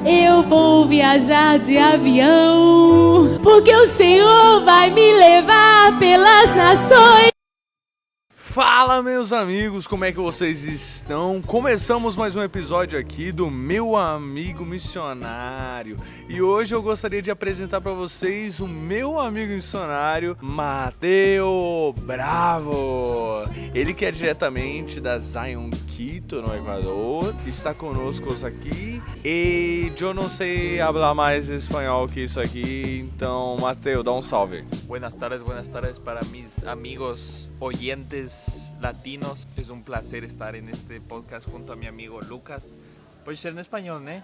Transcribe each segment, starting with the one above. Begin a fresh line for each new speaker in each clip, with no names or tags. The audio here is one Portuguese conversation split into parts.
Eu vou viajar de avião, porque o Senhor vai me levar pelas nações.
Fala, meus amigos, como é que vocês estão? Começamos mais um episódio aqui do Meu Amigo Missionário. E hoje eu gostaria de apresentar para vocês o meu amigo missionário, Mateo Bravo. Ele que é diretamente da Zion, Quito, no Equador, está conosco aqui. E eu não sei falar mais espanhol que isso aqui, então, Mateo, dá um salve.
Buenas tardes para mis amigos oyentes latinos. Es un placer estar en este podcast junto a mi amigo Lucas. Puede ser en español, ¿no?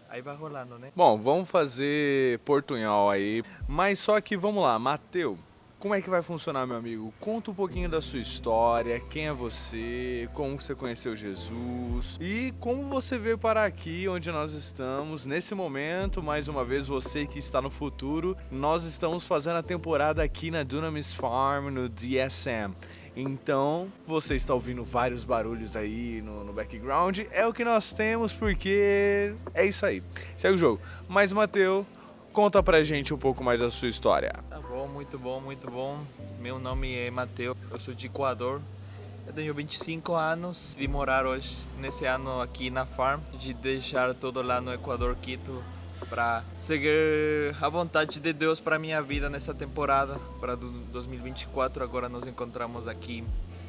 Aí vai rolando, né?
Bom, vamos fazer portunhol aí, mas só que vamos lá, Mateo. Como é que vai funcionar, meu amigo? Conta um pouquinho da sua história, quem é você, como você conheceu Jesus e como você veio parar aqui onde nós estamos nesse momento. Mais uma vez, você que está no futuro, nós estamos fazendo a temporada aqui na Dunamis Farm, no DSM. Então, você está ouvindo vários barulhos aí no background, é o que nós temos porque é isso aí. Segue o jogo. Mas, Mateo, conta pra gente um pouco mais da sua história.
Tá bom, muito bom, muito bom. Meu nome é Mateo, eu sou de Equador. Eu tenho 25 anos, vim morar hoje, nesse ano aqui na farm, de deixar tudo lá no Equador, Quito, para seguir a vontade de Deus para minha vida nessa temporada, para 2024. Agora nos encontramos aqui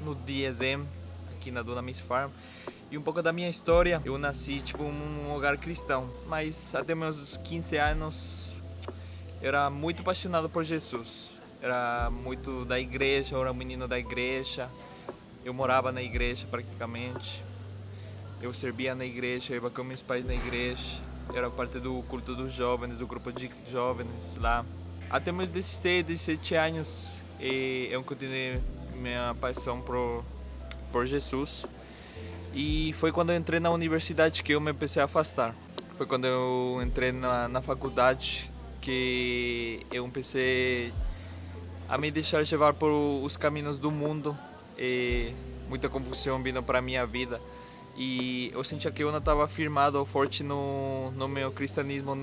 no DSM, aqui na Dunamis Farm. E um pouco da minha história, eu nasci num lugar cristão, mas até meus 15 anos eu era muito apaixonado por Jesus. Era muito da igreja, eu era um menino da igreja. Eu morava na igreja praticamente. Eu servia na igreja, eu ia com meus pais na igreja. Eu era parte do culto dos jovens, do grupo de jovens lá. Até meus 16, 17 anos, eu continuei minha paixão por Jesus. E foi quando eu entrei na universidade que eu me comecei a afastar. Foi quando eu entrei na faculdade que eu comecei a me deixar levar por os caminhos do mundo. E muita confusão vindo para minha vida. E eu sentia que eu não estava firmado ou forte no meu cristianismo,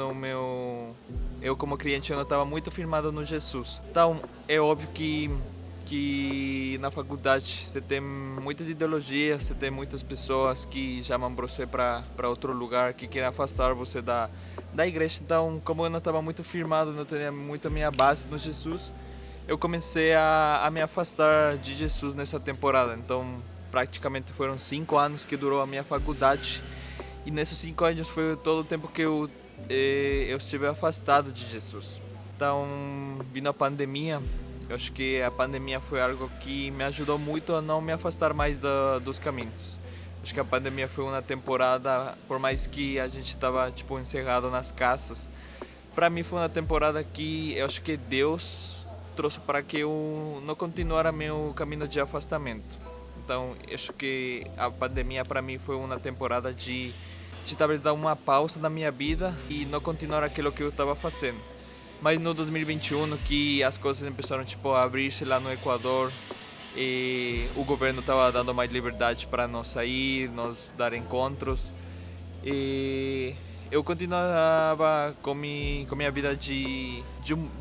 eu como crente eu não estava muito firmado no Jesus. Então é óbvio que na faculdade você tem muitas ideologias, você tem muitas pessoas que chamam você para outro lugar, que querem afastar você da igreja. Então, como eu não estava muito firmado, não tinha muito a minha base no Jesus, eu comecei a me afastar de Jesus nessa temporada. Então, praticamente foram 5 anos que durou a minha faculdade, e nesses 5 anos foi todo o tempo que eu estive afastado de Jesus. Então, vindo a pandemia, eu acho que a pandemia foi algo que me ajudou muito a não me afastar mais dos caminhos. Acho que a pandemia foi uma temporada, por mais que a gente estava encerrado nas casas, para mim foi uma temporada que eu acho que Deus trouxe para que eu não continuara meu caminho de afastamento. Então, eu acho que a pandemia para mim foi uma temporada de talvez dar uma pausa na minha vida e não continuar aquilo que eu estava fazendo. Mas no 2021, que as coisas começaram a abrir-se lá no Equador, e o governo estava dando mais liberdade para nós sair, nós dar encontros, e eu continuava com minha vida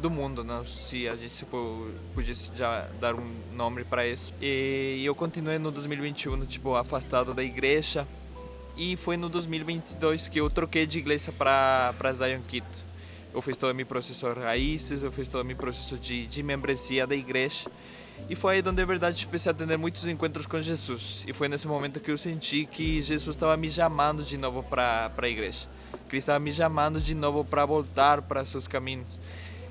do mundo, não? Se a gente podia já dar um nome para isso. E eu continuei no 2021 afastado da igreja, e foi no 2022 que eu troquei de igreja para Zion Quito. Eu fiz todo o meu processo de raízes, eu fiz todo o meu processo de membresia da igreja. E foi aí onde, de verdade, comecei a ter muitos encontros com Jesus. E foi nesse momento que eu senti que Jesus estava me chamando de novo para a igreja. Que Ele estava me chamando de novo para voltar para seus caminhos.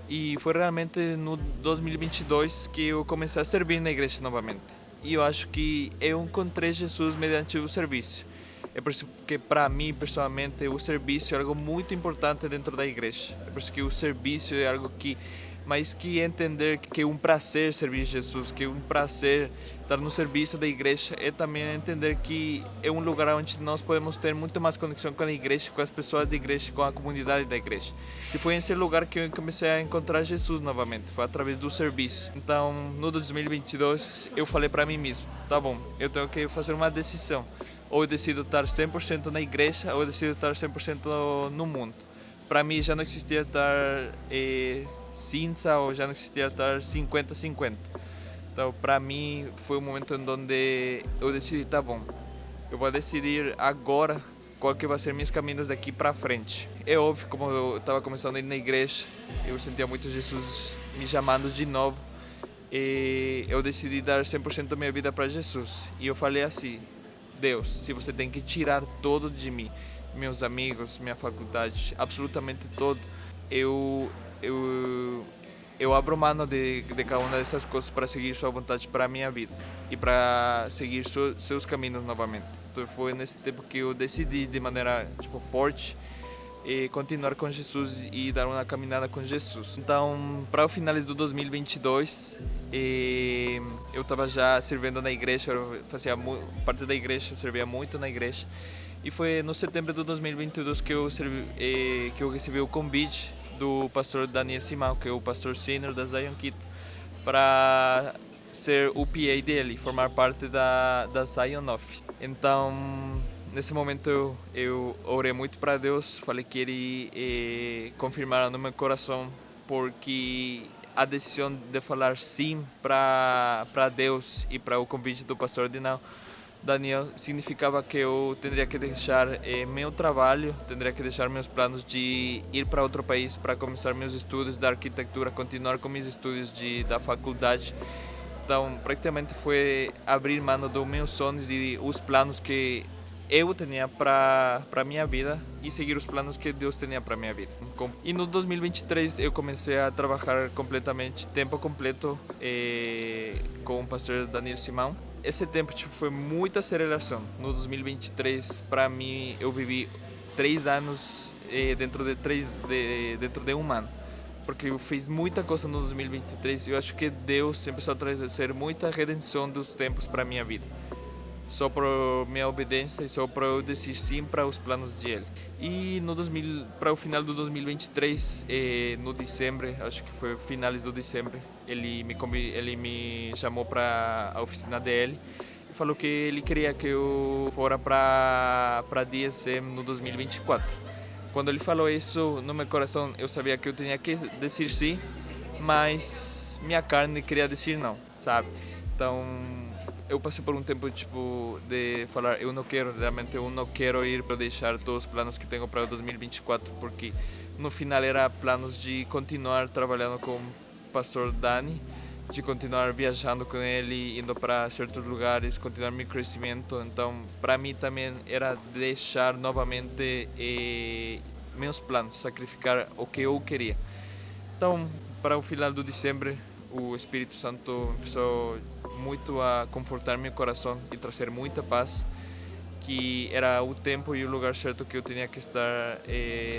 E foi realmente no 2022 que eu comecei a servir na igreja novamente. E eu acho que eu encontrei Jesus mediante o serviço. É por isso que, para mim, pessoalmente, o serviço é algo muito importante dentro da igreja. É por isso que o serviço é algo que, mais que entender que é um prazer servir Jesus, que é um prazer estar no serviço da igreja, é também entender que é um lugar onde nós podemos ter muito mais conexão com a igreja, com as pessoas da igreja, com a comunidade da igreja. E foi nesse lugar que eu comecei a encontrar Jesus novamente, foi através do serviço. Então, no 2022, eu falei para mim mesmo, tá bom, eu tenho que fazer uma decisão. ou eu decido estar 100% na igreja, ou eu decido estar 100% no mundo. Para mim já não existia estar cinza, ou já não existia estar 50-50. Então, para mim, foi um momento em onde eu decidi, tá bom, eu vou decidir agora qual que vai ser meus caminhos daqui para frente. É óbvio, como eu estava começando a ir na igreja, eu sentia muito Jesus me chamando de novo, e eu decidi dar 100% da minha vida para Jesus. E eu falei assim, Deus, se você tem que tirar tudo de mim, meus amigos, minha faculdade, absolutamente tudo, eu abro mão de cada uma dessas coisas para seguir sua vontade para a minha vida e para seguir seus caminhos novamente. Então foi nesse tempo que eu decidi de maneira forte continuar com Jesus e dar uma caminhada com Jesus. Então, para o final do 2022, eu estava já servindo na igreja, eu fazia parte da igreja, servia muito na igreja. E foi no setembro de 2022 que eu recebi o convite do pastor Daniel Simão, que é o pastor sênior da Zion Quito, para ser o PA dele, formar parte da Zion Office. Então, nesse momento eu orei muito para Deus, falei que ele confirmara no meu coração, porque a decisão de falar sim para Deus e para o convite do pastor Daniel significava que eu teria que deixar meu trabalho, teria que deixar meus planos de ir para outro país para começar meus estudos da arquitetura, continuar com meus estudos da faculdade. Então, praticamente foi abrir mão dos meus sonhos e os planos que eu tinha para minha vida e seguir os planos que Deus tinha para minha vida. E no 2023 eu comecei a trabalhar completamente, tempo completo, com o pastor Daniel Simão. Esse tempo foi muita aceleração. No 2023, para mim, eu vivi 3 anos dentro de um ano. Porque eu fiz muita coisa no 2023 e eu acho que Deus começou a trazer muita redenção dos tempos para minha vida. Só por minha obediência e só para eu dizer sim para os planos dele. E para o final do 2023, no dezembro, acho que foi finais do dezembro, ele me chamou para a oficina dele e falou que ele queria que eu fora para DSM no 2024. Quando ele falou isso, no meu coração eu sabia que eu tinha que dizer sim, mas minha carne queria dizer não, sabe? Então eu passei por um tempo de falar, eu não quero ir para deixar todos os planos que tenho para 2024, porque no final era planos de continuar trabalhando com o pastor Dani, de continuar viajando com ele, indo para certos lugares, continuar meu crescimento. Então, para mim também era deixar novamente meus planos, sacrificar o que eu queria. Então, para o final do dezembro, o Espírito Santo começou muito a confortar meu coração e trazer muita paz, que era o tempo e o lugar certo que eu tinha que estar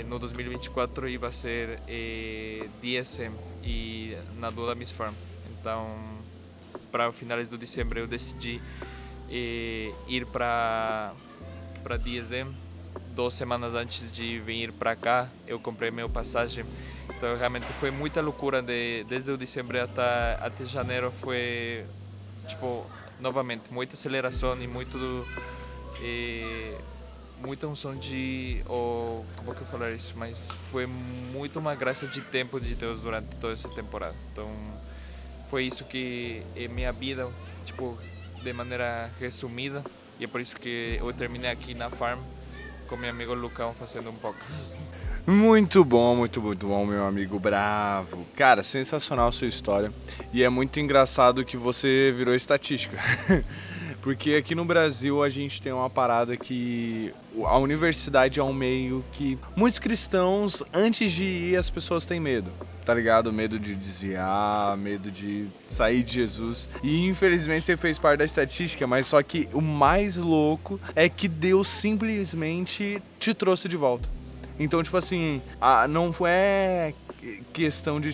no 2024 e vai ser DSM e na Dunamis Farm. Então, para finais de dezembro eu decidi ir para DSM. 2 semanas antes de vir para cá, eu comprei meu passagem. Então, realmente foi muita loucura desde o dezembro até janeiro. Foi novamente muita aceleração e muita unção como que eu falar isso, mas foi muito uma graça de tempo de Deus durante toda essa temporada. Então foi isso que é minha vida, de maneira resumida, e é por isso que eu terminei aqui na farm com meu amigo Lucão fazendo um pouco.
Muito bom, meu amigo Bravo. Cara, sensacional a sua história. E é muito engraçado que você virou estatística. Porque aqui no Brasil a gente tem uma parada que a universidade é um meio que muitos cristãos, antes de ir, as pessoas têm medo, tá ligado? Medo de desviar, medo de sair de Jesus. E infelizmente você fez parte da estatística, mas só que o mais louco é que Deus simplesmente te trouxe de volta. Então, não é questão de,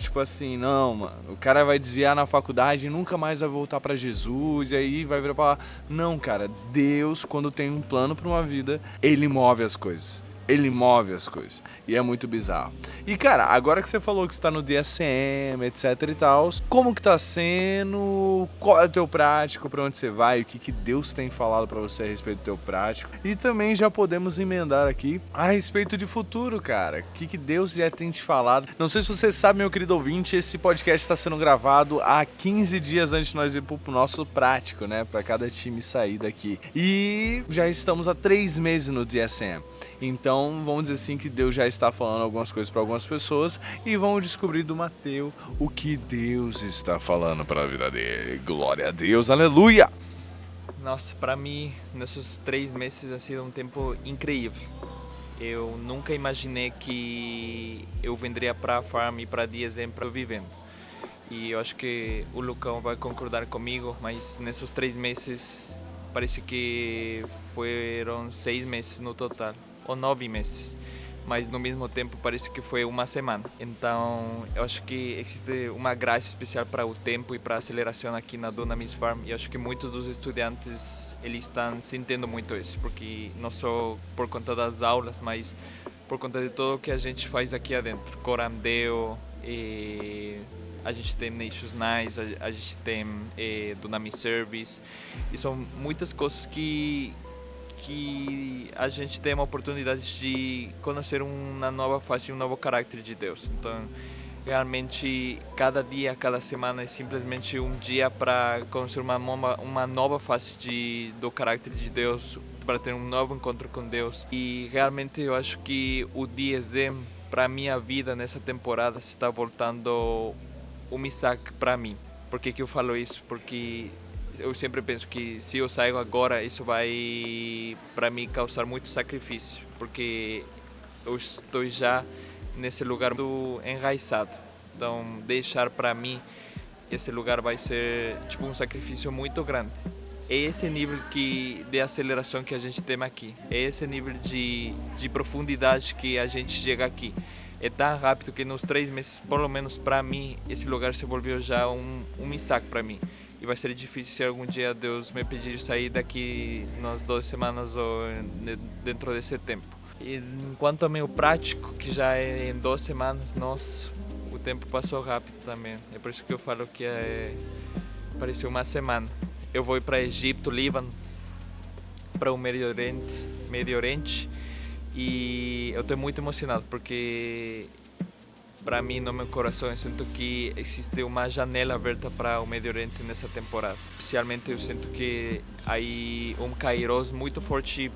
não, mano, o cara vai desviar na faculdade e nunca mais vai voltar pra Jesus, e aí vai virar pra lá. Não, cara, Deus, quando tem um plano pra uma vida, Ele move as coisas. Ele move as coisas. E é muito bizarro. E, cara, agora que você falou que você tá no DSM, etc e tal, como que tá sendo? Qual é o teu prático? Pra onde você vai? O que Deus tem falado pra você a respeito do teu prático? E também já podemos emendar aqui a respeito de futuro, cara. O que Deus já tem te falado? Não sei se você sabe, meu querido ouvinte, esse podcast está sendo gravado há 15 dias antes de nós ir pro nosso prático, né? Pra cada time sair daqui. E já estamos há 3 meses no DSM. Então, vamos dizer assim que Deus já está falando algumas coisas para algumas pessoas e vamos descobrir do Mateus o que Deus está falando para a vida dele. Glória a Deus, aleluia!
Nossa, para mim, nesses 3 meses ha sido um tempo incrível. Eu nunca imaginei que eu venderia para a Farm e para a DSM para vivendo. E eu acho que o Lucão vai concordar comigo, mas nesses 3 meses parece que foram 6 meses no total. Ou 9 meses, mas no mesmo tempo parece que foi uma semana. Então eu acho que existe uma graça especial para o tempo e para a aceleração aqui na Dunamis Farm, e eu acho que muitos dos estudantes eles estão sentindo muito isso, porque não só por conta das aulas, mas por conta de tudo que a gente faz aqui adentro. Corandeo, a gente tem Nations Nice, a gente tem Dunamis Service, e são muitas coisas que a gente tem uma oportunidade de conhecer uma nova face, um novo caráter de Deus. Então, realmente, cada dia, cada semana é simplesmente um dia para conhecer uma nova face do caráter de Deus, para ter um novo encontro com Deus. E realmente eu acho que o DSM, para a minha vida nessa temporada, está voltando um Isaac para mim. Por que eu falo isso? Porque eu sempre penso que se eu saio agora, isso vai para mim causar muito sacrifício, porque eu estou já nesse lugar muito enraizado. Então, deixar para mim esse lugar vai ser tipo um sacrifício muito grande. É esse nível de aceleração que a gente tem aqui, é esse nível de profundidade que a gente chega aqui. É tão rápido que nos 3 meses, por lo menos para mim, esse lugar se volveu já um Isaac para mim. E vai ser difícil se algum dia Deus me pedir sair daqui nas 2 semanas ou dentro desse tempo. E quanto ao meu prático, que já é em 2 semanas, nossa, o tempo passou rápido também. É por isso que eu falo que pareceu uma semana. Eu vou para Egito, Líbano, para o Médio Oriente, e eu estou muito emocionado porque para mim, no meu coração, eu sinto que existe uma janela aberta para o Médio Oriente nessa temporada. Especialmente eu sinto que há um kairos muito forte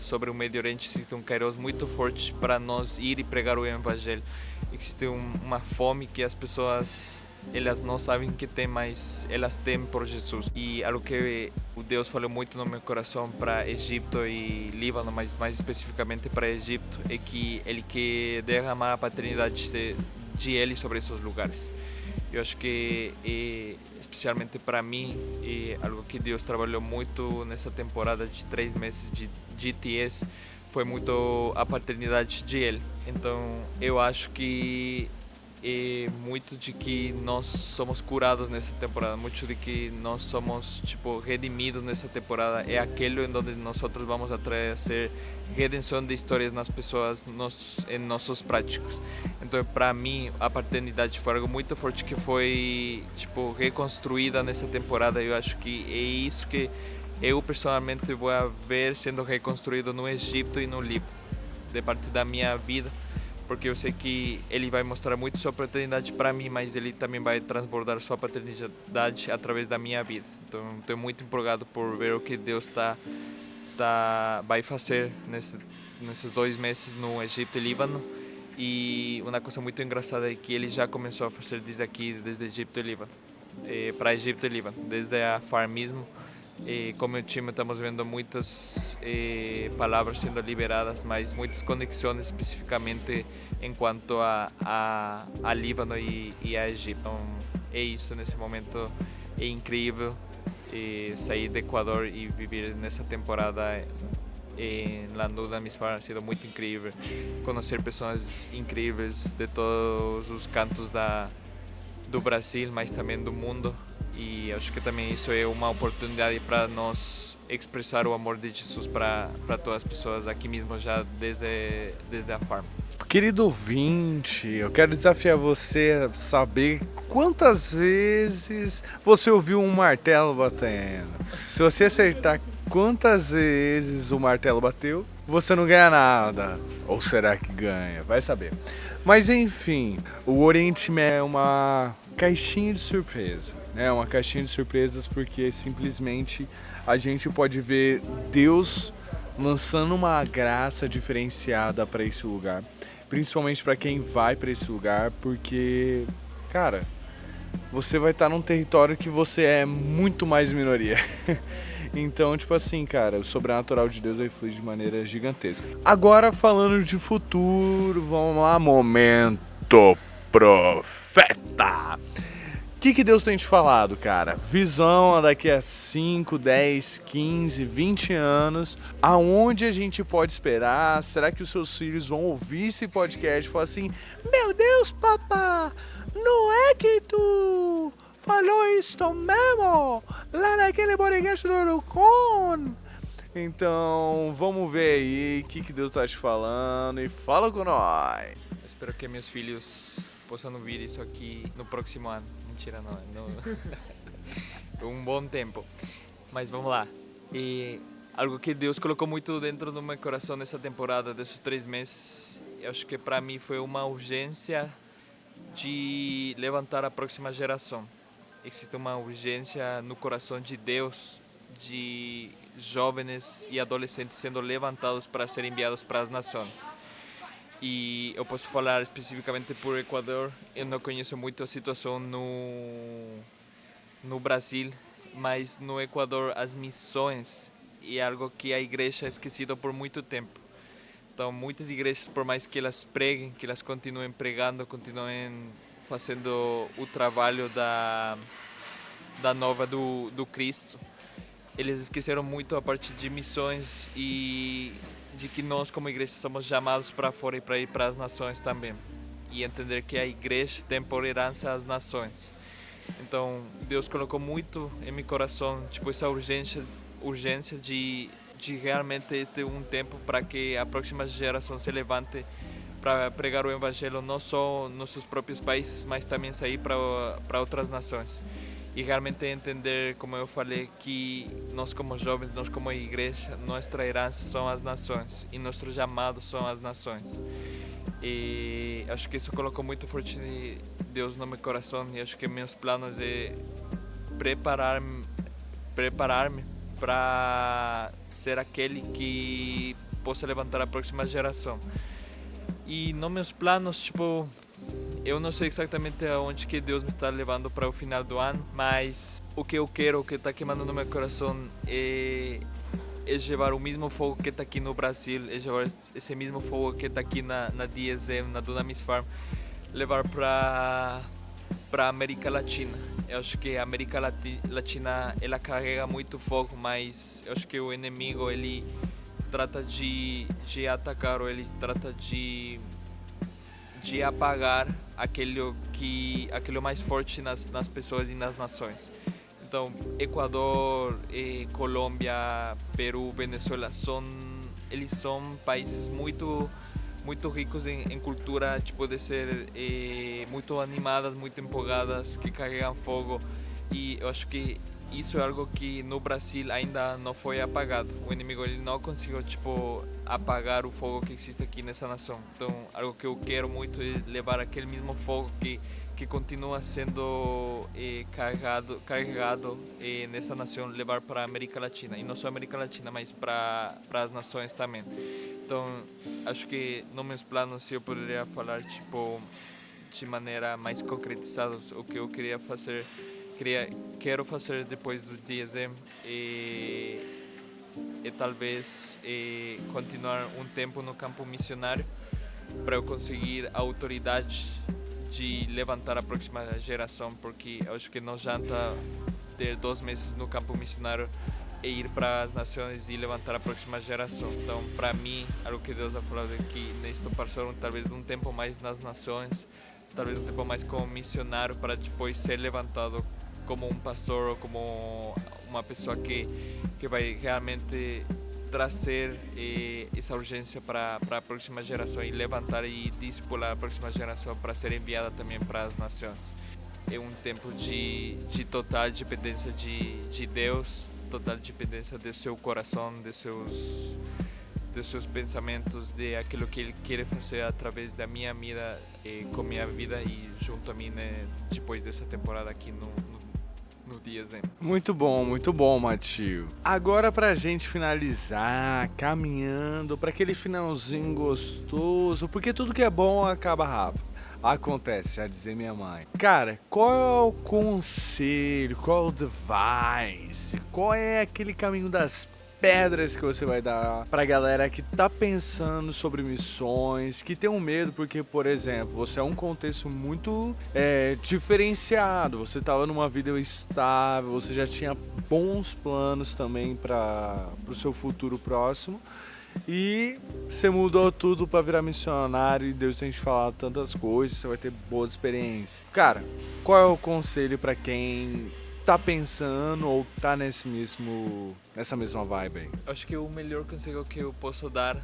sobre o Médio Oriente, existe um kairos muito forte para nós ir e pregar o evangelho. Existe uma fome que as pessoas elas não sabem que tem, mas elas têm por Jesus. E algo que o Deus falou muito no meu coração para Egito e Líbano, mas mais especificamente para Egito, é que Ele quer derramar a paternidade de Ele sobre esses lugares. Eu acho que, especialmente para mim, é algo que Deus trabalhou muito nessa temporada de 3 meses de GTS, foi muito a paternidade de Ele. Então, eu acho que muito de que nós somos curados nessa temporada, muito de que nós somos tipo redimidos nessa temporada, é aquilo em onde nós vamos a trazer redenção de histórias nas pessoas, em nossos práticos. Então, para mim, a paternidade foi algo muito forte que foi tipo reconstruída nessa temporada. Eu acho que é isso que eu pessoalmente vou ver sendo reconstruído no Egito e no Líbano, de parte da minha vida. Porque eu sei que Ele vai mostrar muito sua paternidade para mim, mas Ele também vai transbordar sua paternidade através da minha vida. Então, estou muito empolgado por ver o que Deus vai fazer nesses 2 meses no Egito e Líbano. E uma coisa muito engraçada é que Ele já começou a fazer desde aqui, desde Egito e Líbano, para Egito e Líbano, desde a Farm mesmo. Como time estamos vendo muitas palavras sendo liberadas, mas muitas conexões especificamente em quanto a Líbano e a Egito. Então, é isso nesse momento, é incrível sair do Equador e viver nessa temporada lá no Dunamis Farm. Ha sido muito incrível conhecer pessoas incríveis de todos os cantos do Brasil, mas também do mundo. E acho que também isso é uma oportunidade para nós expressar o amor de Jesus para todas as pessoas aqui mesmo já desde a farm.
Querido ouvinte, eu quero desafiar você a saber quantas vezes você ouviu um martelo batendo. Se você acertar quantas vezes o martelo bateu, você não ganha nada. Ou será que ganha? Vai saber. Mas enfim, o Oriente Médio é uma caixinha de surpresa. É uma caixinha de surpresas porque simplesmente a gente pode ver Deus lançando uma graça diferenciada para esse lugar. Principalmente para quem vai para esse lugar, porque, cara, você vai estar num território que você é muito mais minoria. Então, tipo assim, cara, o sobrenatural de Deus vai fluir de maneira gigantesca. Agora, falando de futuro, vamos lá, momento profeta. O que Deus tem te falado, cara? Visão daqui a 5, 10, 15, 20 anos. Aonde a gente pode esperar? Será que os seus filhos vão ouvir esse podcast e falar assim: meu Deus, papá, não é que tu falou isso mesmo? Lá naquele podcast do Urucon. Então, vamos ver aí o que Deus tá te falando e fala com nós.
Eu espero que meus filhos possam ouvir isso aqui no próximo ano. Mentira, não. Um bom tempo. Mas vamos lá. E algo que Deus colocou muito dentro do meu coração nessa temporada, desses 3 meses, eu acho que para mim foi uma urgência de levantar a próxima geração. Existe uma urgência no coração de Deus, de jovens e adolescentes sendo levantados para serem enviados para as nações. E eu posso falar especificamente por Equador. Eu não conheço muito a situação no Brasil, mas no Equador as missões é algo que a igreja é esquecida por muito tempo. Então muitas igrejas, por mais que elas preguem, que elas continuem pregando, continuem fazendo o trabalho da nova do Cristo, eles esqueceram muito a parte de missões e de que nós como igreja somos chamados para fora e para ir para as nações também, e entender que a igreja tem por herança as nações. Então Deus colocou muito em meu coração, tipo, essa urgência de realmente ter um tempo para que a próxima geração se levante para pregar o evangelho não só nos seus próprios países, mas também sair para outras nações. E realmente entender, como eu falei, que nós como jovens, nós como igreja, nossa herança são as nações e nosso chamado são as nações. E acho que isso colocou muito forte Deus no meu coração, e acho que meus planos é preparar-me para ser aquele que possa levantar a próxima geração. E nos meus planos, tipo, eu não sei exatamente aonde que Deus me está levando para o final do ano, mas o que eu quero, o que está queimando no meu coração é levar o mesmo fogo que está aqui no Brasil, é levar esse mesmo fogo que está aqui na DSM, na Dunamis Farm, levar para a América Latina. Eu acho que a América Latina ela carrega muito fogo, mas eu acho que o inimigo ele trata de atacar, ou ele trata de apagar aquilo mais forte nas pessoas e nas nações. Então, Equador, Colômbia, Peru, Venezuela eles são países muito ricos em cultura, tipo, de ser muito animadas, muito empolgadas, que carregam fogo. E eu acho que isso é algo que no Brasil ainda não foi apagado. O inimigo ele não conseguiu, tipo, apagar o fogo que existe aqui nessa nação. Então, algo que eu quero muito é levar aquele mesmo fogo que continua sendo carregado nessa nação, levar para a América Latina. E não só a América Latina, mas para as nações também. Então, acho que nos meus planos eu poderia falar, tipo, de maneira mais concretizada o que eu queria fazer. Quero fazer depois do DSM e talvez continuar um tempo no campo missionário para eu conseguir a autoridade de levantar a próxima geração, porque eu acho que não adianta ter 2 meses no campo missionário e ir para as nações e levantar a próxima geração. Então, para mim, algo que Deus ha falado é que necessito passar talvez um tempo mais nas nações, talvez um tempo mais como missionário, para depois ser levantado como um pastor ou como uma pessoa que vai realmente trazer essa urgência para a próxima geração e levantar e discipular a próxima geração para ser enviada também para as nações. É um tempo de total dependência de Deus, total dependência do seu coração, dos seus pensamentos, de aquilo que Ele quer fazer através da minha vida, com minha vida e junto a mim, né, depois dessa temporada aqui no Dia Zen.
Muito bom, Matheus. Agora pra gente finalizar, caminhando pra aquele finalzinho gostoso, porque tudo que é bom acaba rápido. Acontece, já dizia minha mãe. Cara, qual é o conselho, qual é o device, qual é aquele caminho das pedras que você vai dar pra galera que tá pensando sobre missões, que tem um medo porque, por exemplo, você é um contexto muito diferenciado, você tava numa vida estável, você já tinha bons planos também para o seu futuro próximo e você mudou tudo pra virar missionário e Deus tem te falado tantas coisas, você vai ter boas experiências. Cara, qual é o conselho pra quem tá pensando ou tá nessa mesma vibe aí?
Acho que o melhor conselho que eu posso dar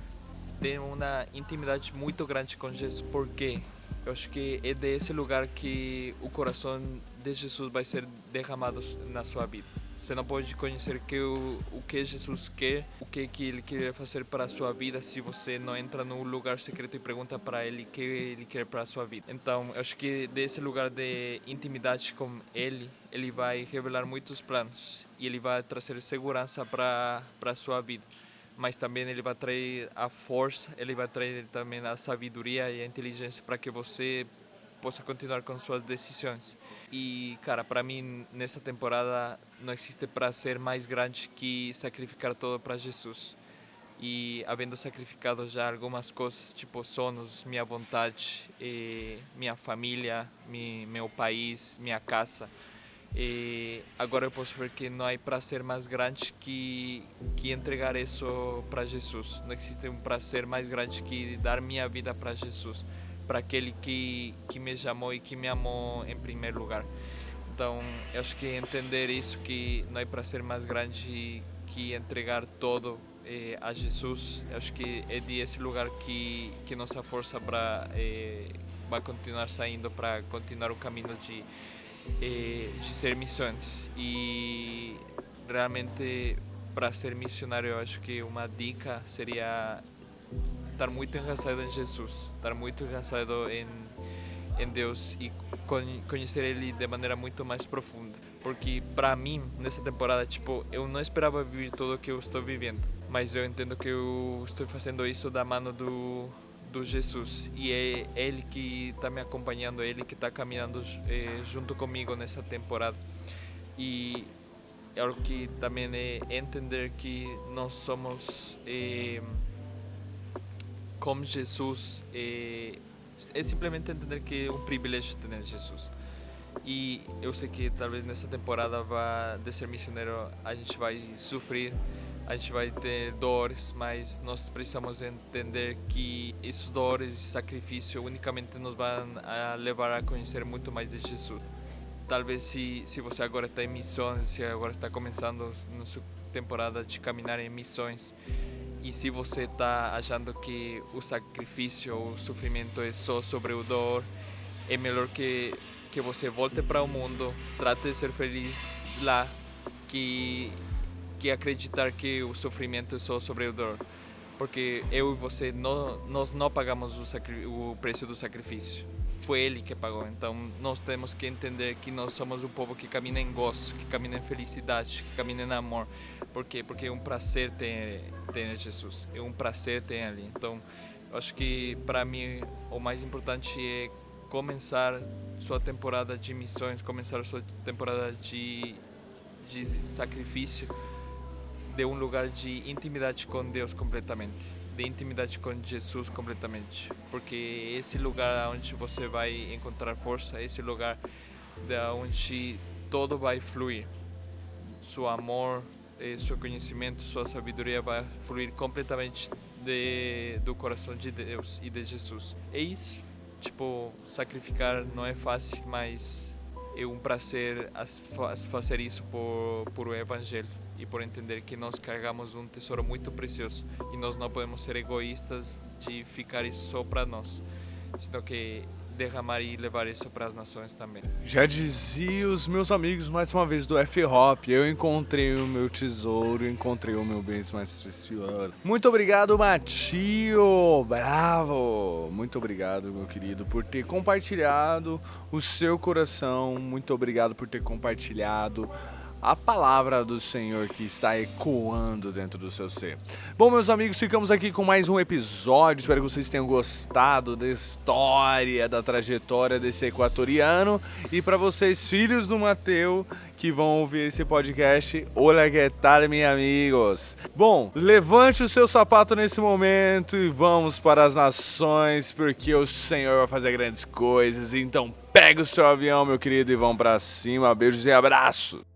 é uma intimidade muito grande com Jesus. Por quê? Eu acho que é desse lugar que o coração de Jesus vai ser derramado na sua vida. Você não pode conhecer o que Jesus quer, o que Ele quer fazer para a sua vida, se você não entra no lugar secreto e pergunta para Ele o que Ele quer para a sua vida. Então, eu acho que desse lugar de intimidade com Ele vai revelar muitos planos e Ele vai trazer segurança para a sua vida. Mas também Ele vai trazer a força, Ele vai trazer também a sabedoria e a inteligência para que você possa continuar com suas decisões. E, cara, para mim, nessa temporada, não existe prazer mais grande que sacrificar tudo para Jesus. E, havendo sacrificado já algumas coisas, tipo sonhos, minha vontade, minha família, meu país, minha casa, agora eu posso ver que não há prazer mais grande que entregar isso para Jesus. Não existe um prazer mais grande que dar minha vida para Jesus, para aquele que me chamou e que me amou em primeiro lugar. Então, eu acho que entender isso, que não há prazer mais grande que entregar todo a Jesus, eu acho que é desse lugar que nossa força vai continuar saindo para continuar o caminho de ser missões. E realmente, para ser missionário, eu acho que uma dica seria estar muito enraizado em Jesus, estar muito enraizado em Deus e conhecer Ele de maneira muito mais profunda. Porque para mim, nessa temporada, eu não esperava viver tudo o que eu estou vivendo, mas eu entendo que eu estou fazendo isso da mão do Jesus, e é Ele que está me acompanhando, é Ele que está caminhando junto comigo nessa temporada. E é algo que também é entender que nós somos como Jesus, é simplesmente entender que é um privilégio ter Jesus. E eu sei que talvez nessa temporada de ser missionário a gente vai sofrer, a gente vai ter dores, mas nós precisamos entender que esses dores e sacrifício unicamente nos vão levar a conhecer muito mais de Jesus. Talvez se você agora está em missões, se agora está começando na sua temporada de caminhar em missões, e se você está achando que o sacrifício, o sofrimento é só sobre o dor, é melhor que você volte para o mundo, trate de ser feliz lá, que acreditar que o sofrimento é só sobre o dor. Porque eu e você, nós não pagamos o preço do sacrifício. Foi Ele que pagou. Então nós temos que entender que nós somos um povo que caminha em gozo, que caminha em felicidade, que caminha em amor. Por quê? Porque é um prazer ter Jesus, é um prazer ter Ele. Então eu acho que para mim o mais importante é começar sua temporada de missões, começar sua temporada de sacrifício de um lugar de intimidade com Deus completamente, de intimidade com Jesus completamente, porque esse lugar onde você vai encontrar força, esse lugar onde todo vai fluir, seu amor, seu conhecimento, sua sabedoria vai fluir completamente do coração de Deus e de Jesus. É isso. Sacrificar não é fácil, mas é um prazer fazer isso por o Evangelho e por entender que nós carregamos um tesouro muito precioso e nós não podemos ser egoístas de ficar isso só para nós, sino que derramar e levar isso para as nações também.
Já dizia os meus amigos mais uma vez do F-Hop, eu encontrei o meu tesouro, encontrei o meu bem mais precioso. Muito obrigado, Matio, bravo! Muito obrigado, meu querido, por ter compartilhado o seu coração, muito obrigado por ter compartilhado a palavra do Senhor que está ecoando dentro do seu ser. Bom, meus amigos, ficamos aqui com mais um episódio. Espero que vocês tenham gostado da história, da trajetória desse equatoriano. E para vocês, filhos do Mateu, que vão ouvir esse podcast, hola, que tal, meus amigos? Bom, levante o seu sapato nesse momento e vamos para as nações, porque o Senhor vai fazer grandes coisas. Então, pega o seu avião, meu querido, e vamos para cima. Beijos e abraços.